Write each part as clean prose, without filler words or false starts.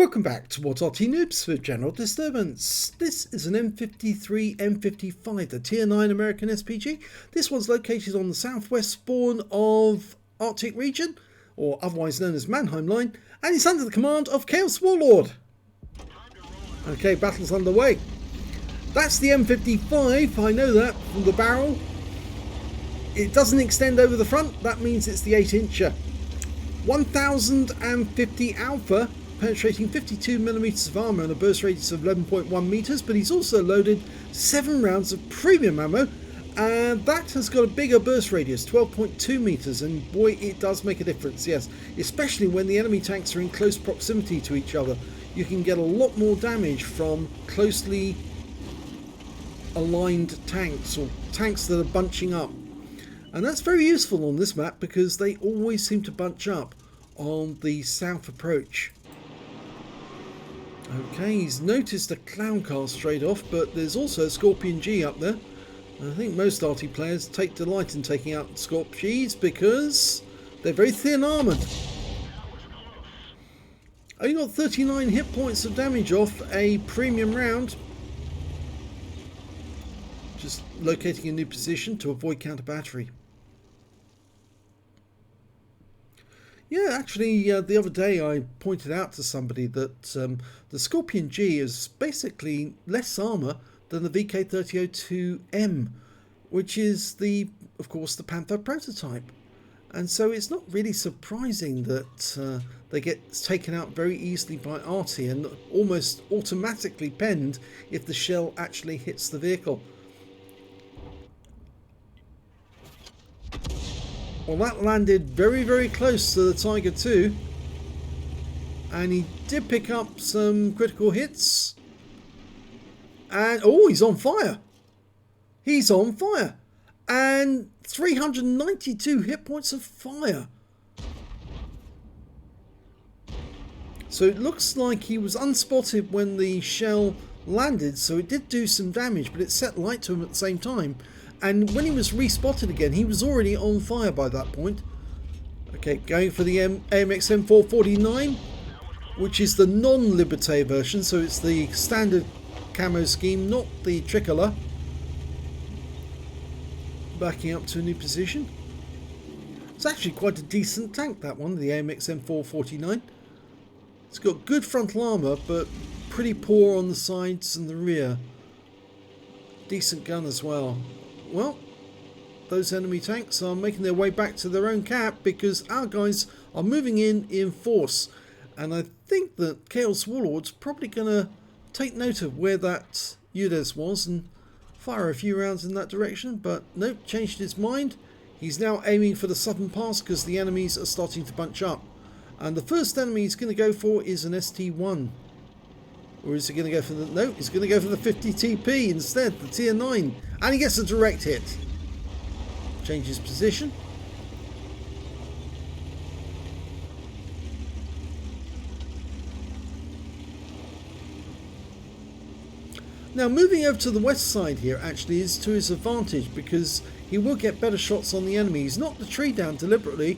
Welcome back to Arty Noobs for General Disturbance. This is an M53 M55, the Tier 9 American SPG. This one's located on the southwest spawn of Arctic region, or otherwise known as Mannheim Line, and it's under the command of ChaosWarlord. Okay, battle's underway. That's the M55, I know that from the barrel. It doesn't extend over the front, that means it's the 8-incher. 1050 alpha, penetrating 52mm of armour and a burst radius of 11.1 metres, but he's also loaded 7 rounds of premium ammo, and that has got a bigger burst radius, 12.2 metres, and boy, it does make a difference, yes, especially when the enemy tanks are in close proximity to each other. You can get a lot more damage from closely aligned tanks, or tanks that are bunching up. And that's very useful on this map because they always seem to bunch up on the south approach. Okay, he's noticed a clown car straight off, but there's also a Scorpion G up there. I think most Arty players take delight in taking out Scorp Gs because they're very thin armoured. Only got 39 hit points of damage off a premium round. Just locating a new position to avoid counter battery. Yeah, actually, the other day I pointed out to somebody that the Scorpion G is basically less armour than the VK3002M, which is of course, the Panther prototype. And so it's not really surprising that they get taken out very easily by Arty and almost automatically penned if the shell actually hits the vehicle. Well, that landed very, very close to the Tiger II, and he did pick up some critical hits. And oh, he's on fire! He's on fire, and 392 hit points of fire. So it looks like he was unspotted when the shell landed, so it did do some damage, but it set light to him at the same time. And when he was respotted again, he was already on fire by that point. Okay, going for the AMX M449, which is the non-Liberté version, so it's the standard camo scheme, not the tricolour. Backing up to a new position. It's actually quite a decent tank, that one, the AMX M449. It's got good frontal armour, but pretty poor on the sides and the rear. Decent gun as well. Well, those enemy tanks are making their way back to their own cap because our guys are moving in force. And I think that ChaosWarlord's probably going to take note of where that UDES was and fire a few rounds in that direction. But nope, changed his mind. He's now aiming for the southern pass because the enemies are starting to bunch up. And the first enemy he's going to go for is an ST1. Or is he going to go for the... No, he's going to go for the 50 TP instead, the Tier 9. And he gets a direct hit. Changes position. Now, moving over to the west side here actually is to his advantage because he will get better shots on the enemy. He's knocked the tree down deliberately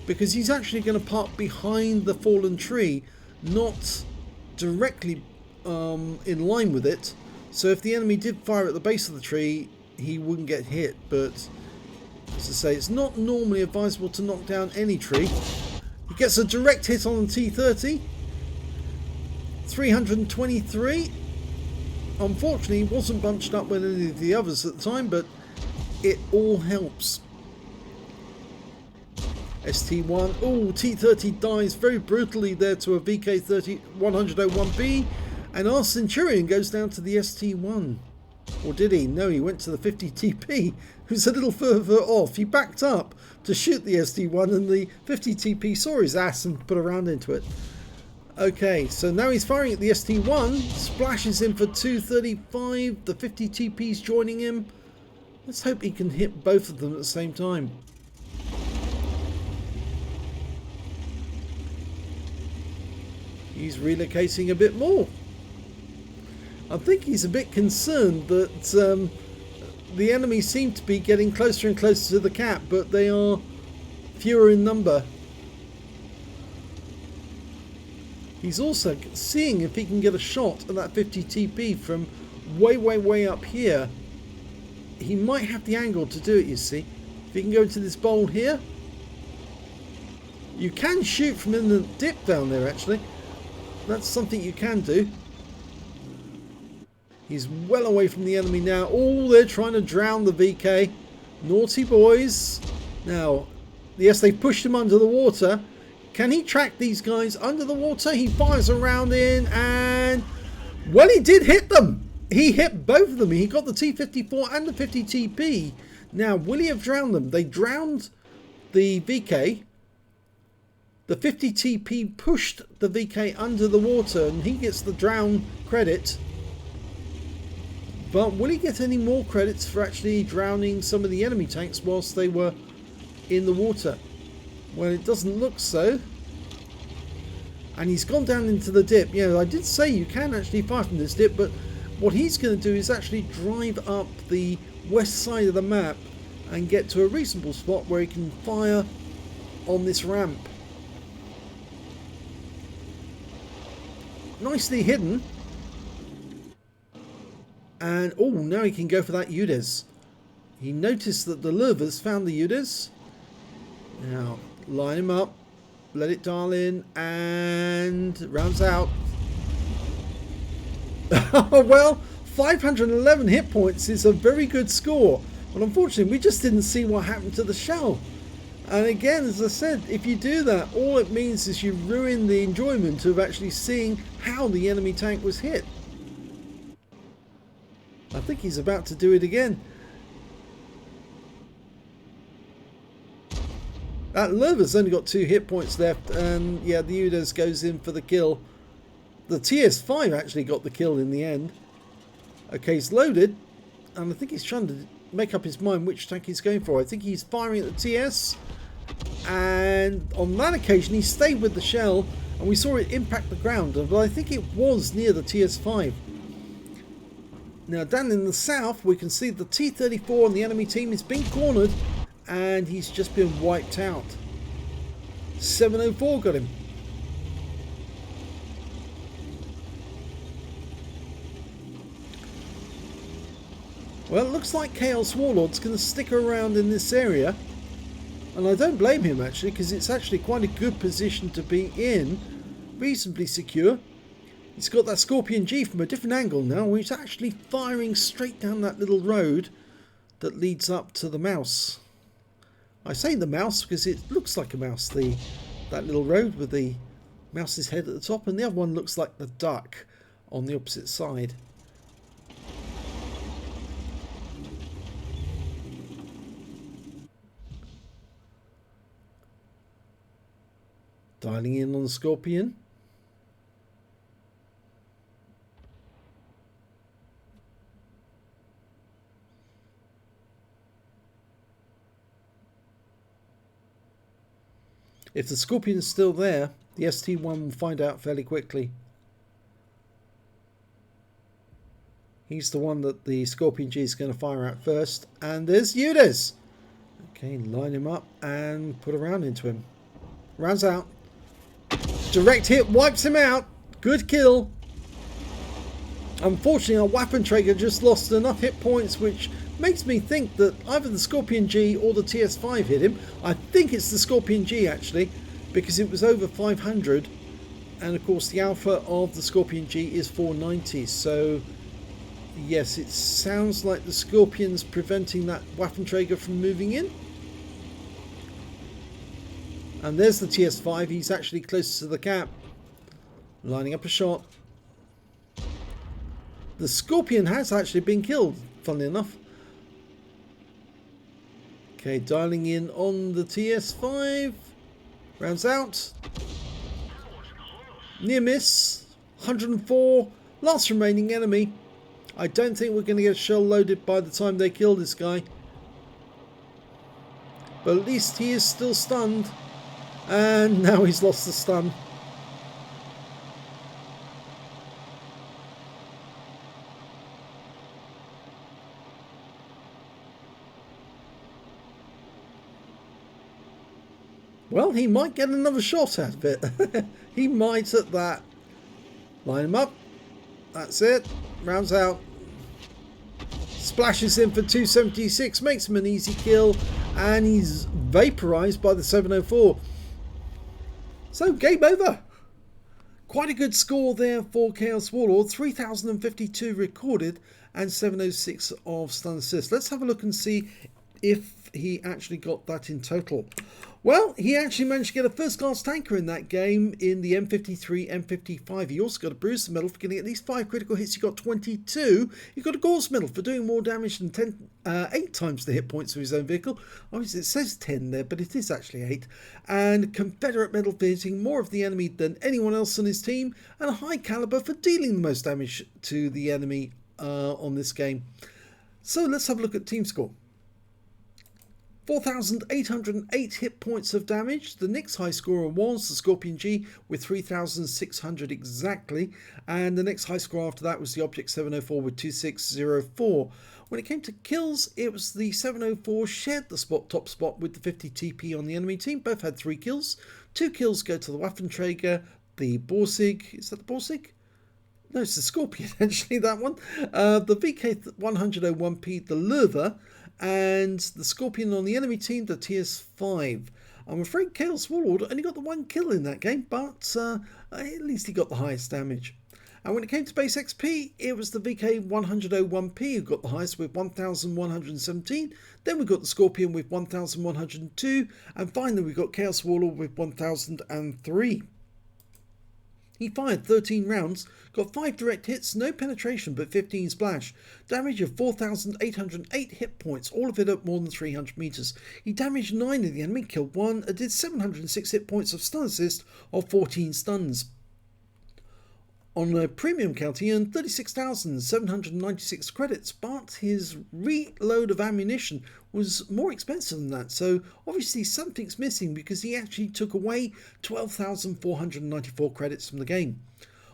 because he's actually going to park behind the fallen tree, not directly in line with it, so if the enemy did fire at the base of the tree he wouldn't get hit. But as I say, it's not normally advisable to knock down any tree. He gets a direct hit on the T30, 323. Unfortunately he wasn't bunched up with any of the others at the time, but it all helps. ST1, oh, T30 dies very brutally there to a VK101B. And our Centurion goes down to the ST1. Or did he? No, he went to the 50 TP, who's a little further off. He backed up to shoot the ST1 and the 50 TP saw his ass and put a round into it. Okay, so now he's firing at the ST1. Splashes him for 235. The 50 TP's joining him. Let's hope he can hit both of them at the same time. He's relocating a bit more. I think he's a bit concerned that the enemies seem to be getting closer and closer to the cap, but they are fewer in number. He's also seeing if he can get a shot at that 50 TP from way up here. He might have the angle to do it, you see. If he can go into this bowl here. You can shoot from in the dip down there, actually. That's something you can do. He's well away from the enemy now. Oh, they're trying to drown the VK. Naughty boys. Now, yes, they pushed him under the water. Can he track these guys under the water? He fires a round in and... well, he did hit them. He hit both of them. He got the T-54 and the 50 TP. Now, will he have drowned them? They drowned the VK. The 50 TP pushed the VK under the water and he gets the drown credit. But will he get any more credits for actually drowning some of the enemy tanks whilst they were in the water? Well, it doesn't look so. And he's gone down into the dip. Yeah, I did say you can actually fire from this dip, but what he's going to do is actually drive up the west side of the map and get to a reasonable spot where he can fire on this ramp. Nicely hidden. And oh, now he can go for that UDES. He noticed that the lurvers found the UDES. Now line him up, let it dial in, and rounds out. Well, 511 hit points is a very good score, but unfortunately we just didn't see what happened to the shell. And again, as I said, if you do that, all it means is you ruin the enjoyment of actually seeing how the enemy tank was hit. I think he's about to do it again. That lurver's only got 2 hit points left, and yeah, the UDES goes in for the kill. The TS5 actually got the kill in the end. Okay, he's loaded, and I think he's trying to make up his mind which tank he's going for. I think he's firing at the TS, and on that occasion he stayed with the shell, and we saw it impact the ground, but I think it was near the TS5. Now down in the south we can see the T-34 on the enemy team is being cornered, and he's just been wiped out. 704 got him. Well, it looks like ChaosWarlord's going to stick around in this area, and I don't blame him actually, because it's actually quite a good position to be in, reasonably secure. He's got that Scorpion G from a different angle now, where he's actually firing straight down that little road that leads up to the mouse. I say the mouse because it looks like a mouse, that little road with the mouse's head at the top, and the other one looks like the duck on the opposite side. Dialing in on the Scorpion. If the Scorpion's still there, the ST1 will find out fairly quickly. He's the one that the Scorpion G is going to fire at first. And there's UDES. Okay, line him up and put a round into him. Rounds out. Direct hit wipes him out. Good kill. Unfortunately, our Waffenträger just lost enough hit points, which makes me think that either the Scorpion G or the TS5 hit him. I think it's the Scorpion G actually, because it was over 500, and of course the alpha of the Scorpion G is 490, so yes, it sounds like the Scorpion's preventing that Waffenträger from moving in. And there's the TS5, he's actually close to the cap, lining up a shot. The Scorpion has actually been killed, funnily enough. Okay, dialing in on the TS5. Rounds out. Near miss. 104. Last remaining enemy. I don't think we're going to get a shell loaded by the time they kill this guy. But at least he is still stunned. And now he's lost the stun. Well, he might get another shot out of it. He might at that. Line him up. That's it. Rounds out. Splashes him for 276. Makes him an easy kill. And he's vaporized by the 704. So game over. Quite a good score there for ChaosWarlord. 3052 recorded and 706 of stun assist. Let's have a look and see if he actually got that in total. Well, he actually managed to get a first class tanker in that game in the M53, M55. He also got a Bruiser medal for getting at least 5 critical hits. He got 22. He got a Gore's medal for doing more damage than 8 times the hit points of his own vehicle. Obviously it says 10 there, but it is actually 8. And Confederate medal for hitting more of the enemy than anyone else on his team. And a high caliber for dealing the most damage to the enemy on this game. So let's have a look at team score. 4,808 hit points of damage. The next high scorer was the Scorpion G with 3,600 exactly. And the next high score after that was the Object 704 with 2,604. When it came to kills, it was the 704 shared the top spot with the 50 TP on the enemy team. Both had 3 kills. 2 kills go to the Waffenträger, the Borsig. Is that the Borsig? No, it's the Scorpion, actually, that one. The VK101P, the Lurver, and the Scorpion on the enemy team, the TS5. I'm afraid ChaosWarlord only got the 1 kill in that game, but at least he got the highest damage. And when it came to base XP, it was the VK101P who got the highest with 1,117. Then we got the Scorpion with 1,102. And finally we got ChaosWarlord with 1,003. He fired 13 rounds, got 5 direct hits, no penetration but 15 splash, damage of 4,808 hit points, all of it at more than 300 meters. He damaged 9 of the enemy, killed 1, and did 706 hit points of stun assist of 14 stuns. On a premium count, he earned 36,796 credits, but his reload of ammunition was more expensive than that. So obviously something's missing because he actually took away 12,494 credits from the game.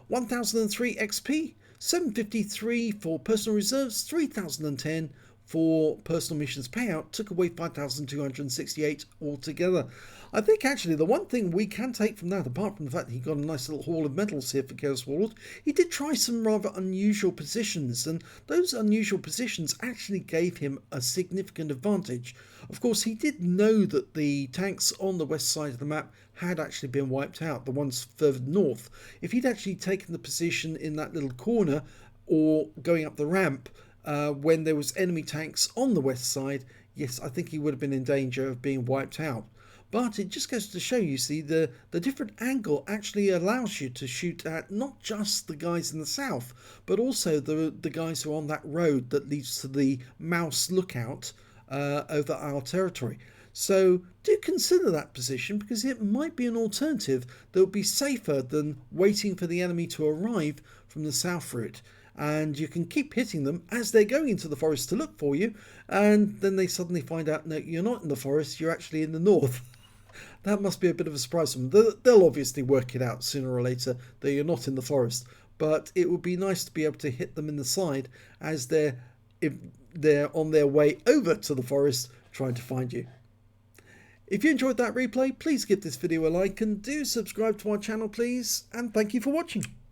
1,003 XP, 753 for personal reserves, 3,010 for personal missions payout, took away 5,268 altogether. I think actually the one thing we can take from that, apart from the fact that he got a nice little haul of medals here for ChaosWarlord, he did try some rather unusual positions, and those unusual positions actually gave him a significant advantage. Of course, he did know that the tanks on the west side of the map had actually been wiped out, the ones further north. If he'd actually taken the position in that little corner or going up the ramp, when there was enemy tanks on the west side, yes, I think he would have been in danger of being wiped out. But it just goes to show, you see, the different angle actually allows you to shoot at not just the guys in the south, but also the guys who are on that road that leads to the mouse lookout over our territory. So do consider that position, because it might be an alternative that would be safer than waiting for the enemy to arrive from the south route. And you can keep hitting them as they're going into the forest to look for you, and then they suddenly find out, no, you're not in the forest, you're actually in the north. That must be a bit of a surprise to them. They'll obviously work it out sooner or later that you're not in the forest, but it would be nice to be able to hit them in the side as they're on their way over to the forest trying to find you. If you enjoyed that replay, please give this video a like and do subscribe to our channel, please, and thank you for watching.